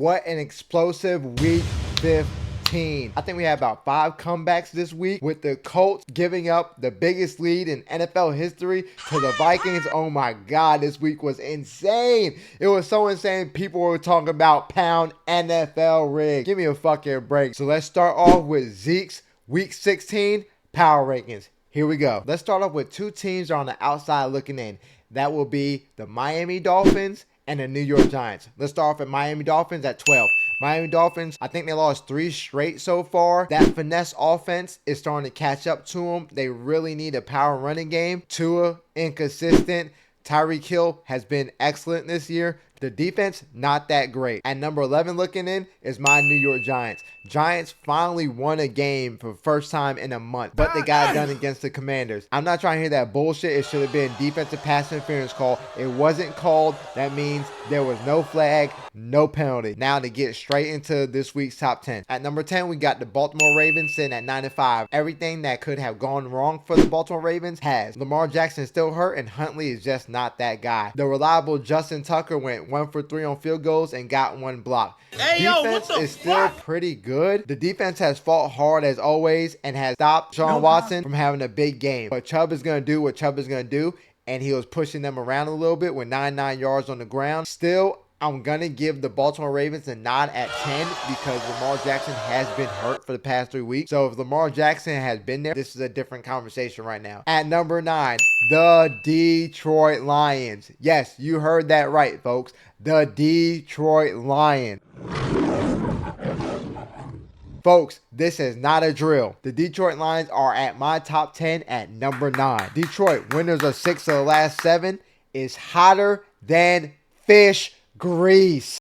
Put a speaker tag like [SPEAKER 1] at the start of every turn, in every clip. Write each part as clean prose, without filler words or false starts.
[SPEAKER 1] What an explosive week 15. I think we had about 5 comebacks this week, with the Colts giving up the biggest lead in NFL history to the Vikings. Oh my God, this week was insane. It was so insane. People were talking about pound NFL rig. Give me a fucking break. So let's start off with Zeke's week 16 power rankings. Here we go. Let's start off with 2 teams that are on the outside looking in. That will be the Miami Dolphins and the New York Giants. Let's start off at Miami Dolphins at 12. Miami Dolphins, I think they lost 3 straight so far. That finesse offense is starting to catch up to them. They really need a power running game. Tua, inconsistent. Tyreek Hill has been excellent this year. The defense, not that great. At number 11 looking in is my New York Giants. Giants finally won a game for the first time in a month, but they got it done against the Commanders. I'm not trying to hear that bullshit. It should have been defensive pass interference call. It wasn't called. That means there was no flag, no penalty. Now to get straight into this week's top 10. At number 10, we got the Baltimore Ravens sitting at 9-5. Everything that could have gone wrong for the Baltimore Ravens has. Lamar Jackson is still hurt, and Huntley is just not that guy. The reliable Justin Tucker went 1 for 3 on field goals and got 1 block. Defense is still pretty good. The defense has fought hard as always and has stopped Sean Watson from having a big game. But Chubb is going to do what Chubb is going to do, and he was pushing them around a little bit with 99 yards on the ground. Still, I'm going to give the Baltimore Ravens a nod at 10 because Lamar Jackson has been hurt for the past 3 weeks. So if Lamar Jackson has been there, this is a different conversation right now. At number 9, the Detroit Lions. Yes, you heard that right, folks. The Detroit Lions. Folks, this is not a drill. The Detroit Lions are at my top 10 at number 9. Detroit, winners of 6 of the last 7, is hotter than fish grease.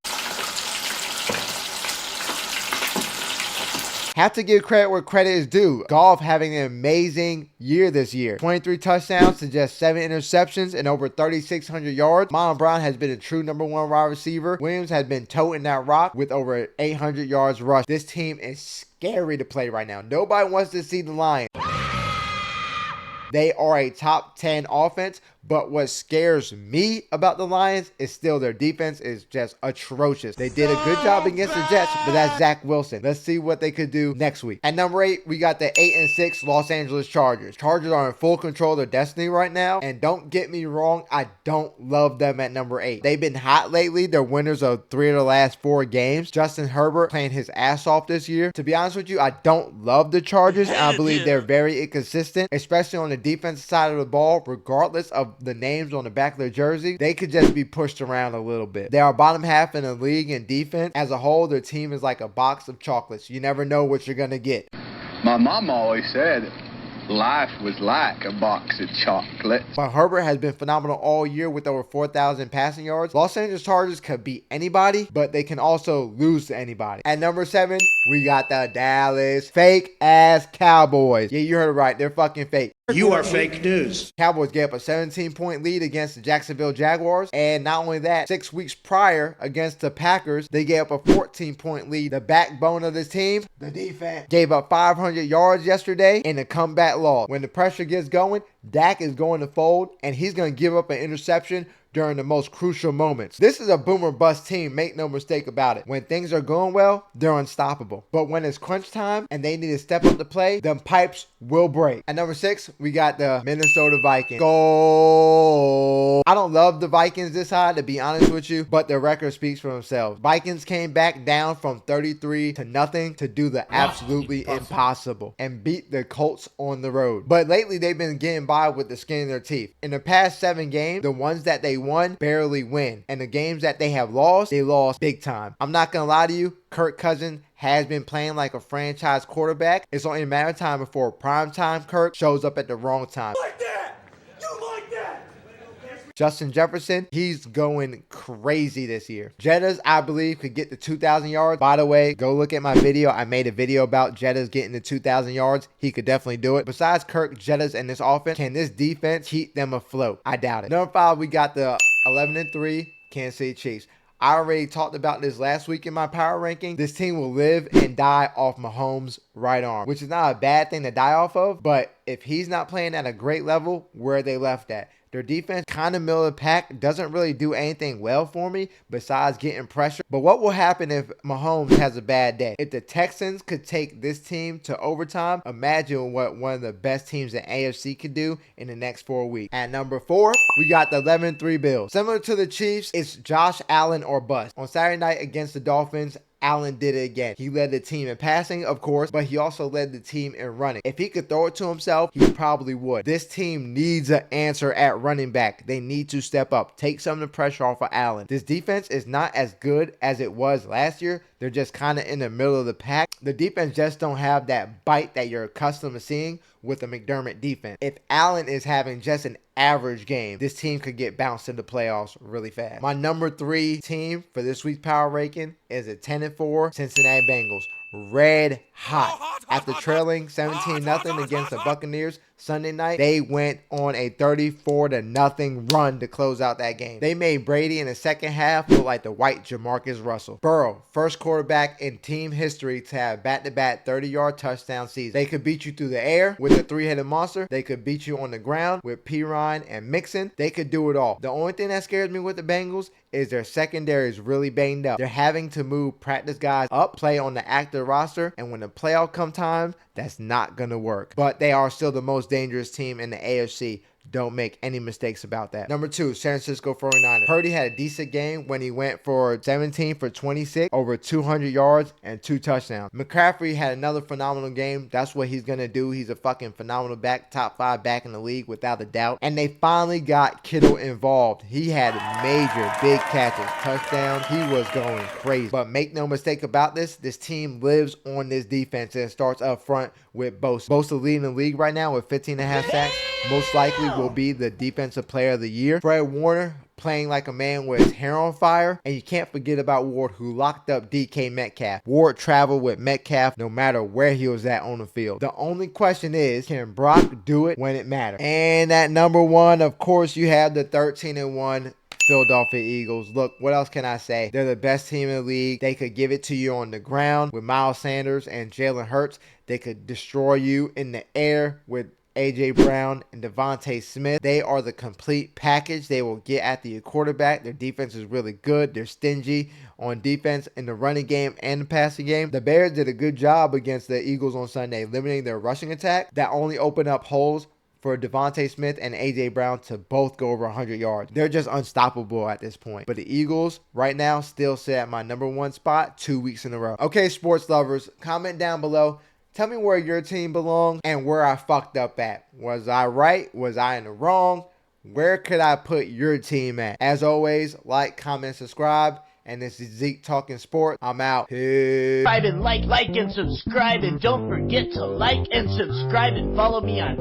[SPEAKER 1] Have to give credit where credit is due. Goff having an amazing year this year. 23 touchdowns to just 7 interceptions and over 3,600 yards. Miles Brown has been a true number 1 wide receiver. Williams has been toting that rock with over 800 yards rushed. This team is scary to play right now. Nobody wants to see the Lions. They are a top 10 offense, but what scares me about the Lions is still their defense is just atrocious. They did a good job against the Jets, but that's Zach Wilson. Let's see what they could do next week. At number 8, we got the 8-6 Los Angeles Chargers. Chargers are in full control of their destiny right now, and don't get me wrong, I don't love them at number 8. They've been hot lately. They're winners of 3 of the last 4 games. Justin Herbert playing his ass off this year. To be honest with you, I don't love the Chargers, and I believe they're very inconsistent, especially on the defensive side of the ball. Regardless of the names on the back of their jersey, they could just be pushed around a little bit. They are bottom half in the league in defense. As a whole, their team is like a box of chocolates. You never know what you're going to get.
[SPEAKER 2] My mom always said life was like a box of chocolates.
[SPEAKER 1] But Herbert has been phenomenal all year with over 4,000 passing yards. Los Angeles Chargers could beat anybody, but they can also lose to anybody. At number 7, we got the Dallas fake ass Cowboys. Yeah, you heard it right. They're fucking fake.
[SPEAKER 3] You are fake news.
[SPEAKER 1] Cowboys gave up a 17-point lead against the Jacksonville Jaguars. And not only that, 6 weeks prior against the Packers, they gave up a 14-point lead. The backbone of this team, the defense, gave up 500 yards yesterday in a comeback loss. When the pressure gets going, Dak is going to fold, and he's going to give up an interception during the most crucial moments. This is a boomer bust team, make no mistake about it. When things are going well, they're unstoppable. But when it's crunch time and they need to step up to play, them pipes will break. At number 6, we got the Minnesota Vikings. Go! I don't love the Vikings this high, to be honest with you, but their record speaks for themselves. Vikings came back down from 33-0 to do the absolutely impossible and beat the Colts on the road. But lately, they've been getting by with the skin in their teeth. In the past 7 games, the ones that they won barely win, and the games that they have lost, they lost big time. I'm not gonna lie to you, Kirk Cousins has been playing like a franchise quarterback. It's only a matter of time before primetime Kirk shows up at the wrong time.
[SPEAKER 3] Like that! You like that!
[SPEAKER 1] Justin Jefferson, he's going crazy this year. Jettas, I believe, could get to 2,000 yards. By the way, go look at my video. I made a video about Jettas getting to 2,000 yards. He could definitely do it. Besides Kirk, Jettas, and this offense, can this defense keep them afloat? I doubt it. Number 5, we got the 11-3 Kansas City Chiefs. I already talked about this last week in my power ranking. This team will live and die off Mahomes' right arm, which is not a bad thing to die off of, but if he's not playing at a great level, where are they left at? Their defense kind of middle of the pack, doesn't really do anything well for me besides getting pressure. But what will happen if Mahomes has a bad day? If the Texans could take this team to overtime, imagine what one of the best teams in AFC could do in the next 4 weeks. At number 4, we got the 11-3 Bills. Similar to the Chiefs, it's Josh Allen or bust. On Saturday night against the Dolphins, Allen did it again. He led the team in passing, of course, but he also led the team in running. If he could throw it to himself, he probably would. This team needs an answer at running back. They need to step up. Take some of the pressure off of Allen. This defense is not as good as it was last year. They're just kind of in the middle of the pack. The defense just don't have that bite that you're accustomed to seeing with the McDermott defense. If Allen is having just an average game, this team could get bounced in the playoffs really fast. My number 3 team for this week's power ranking is the 10-4 Cincinnati Bengals. Red hot. After trailing 17-0 against the Buccaneers Sunday night, they went on a 34-0 run to close out that game. They made Brady in the second half look like the white Jamarcus Russell. Burrow, first quarterback in team history to have back-to-back 30-yard touchdown season. They could beat you through the air with a 3-headed monster. They could beat you on the ground with Pirine and Mixon. They could do it all. The only thing that scares me with the Bengals is their secondary is really banged up. They're having to move practice guys up, play on the active roster, and when the playoff come time, that's not going to work. But they are still the most dangerous team in the AFC. Don't make any mistakes about that. Number 2, San Francisco 49ers. Purdy had a decent game when he went for 17 for 26, over 200 yards and 2 touchdowns. McCaffrey had another phenomenal game. That's what he's going to do. He's a fucking phenomenal back, top 5 back in the league without a doubt. And they finally got Kittle involved. He had major big catches, touchdowns. He was going crazy. But make no mistake about this team lives on this defense and starts up front with Bosa. Bosa leading the league right now with 15.5 sacks. Most likely will be the defensive player of the year. Fred Warner playing like a man with his hair on fire. And you can't forget about Ward, who locked up DK Metcalf. Ward traveled with Metcalf no matter where he was at on the field. The only question is, can Brock do it when it matters? And at number 1, of course, you have the 13-1 Philadelphia Eagles. Look, what else can I say? They're the best team in the league. They could give it to you on the ground with Miles Sanders and Jalen Hurts. They could destroy you in the air with A.J. Brown and Devontae Smith. They are the complete package. They will get after your quarterback. Their defense is really good. They're stingy on defense in the running game and the passing game. The Bears did a good job against the Eagles on Sunday, limiting their rushing attack. That only opened up holes for Devontae Smith and A.J. Brown to both go over 100 yards. They're just unstoppable at this point. But the Eagles right now still sit at my number 1 spot 2 weeks in a row. Okay, sports lovers, comment down below. Tell me where your team belongs and where I fucked up at. Was I right? Was I in the wrong? Where could I put your team at? As always, like, comment, subscribe. And this is Zeke Talking Sport. I'm out. Peace.
[SPEAKER 4] Like and subscribe, and don't forget to like and subscribe and follow me on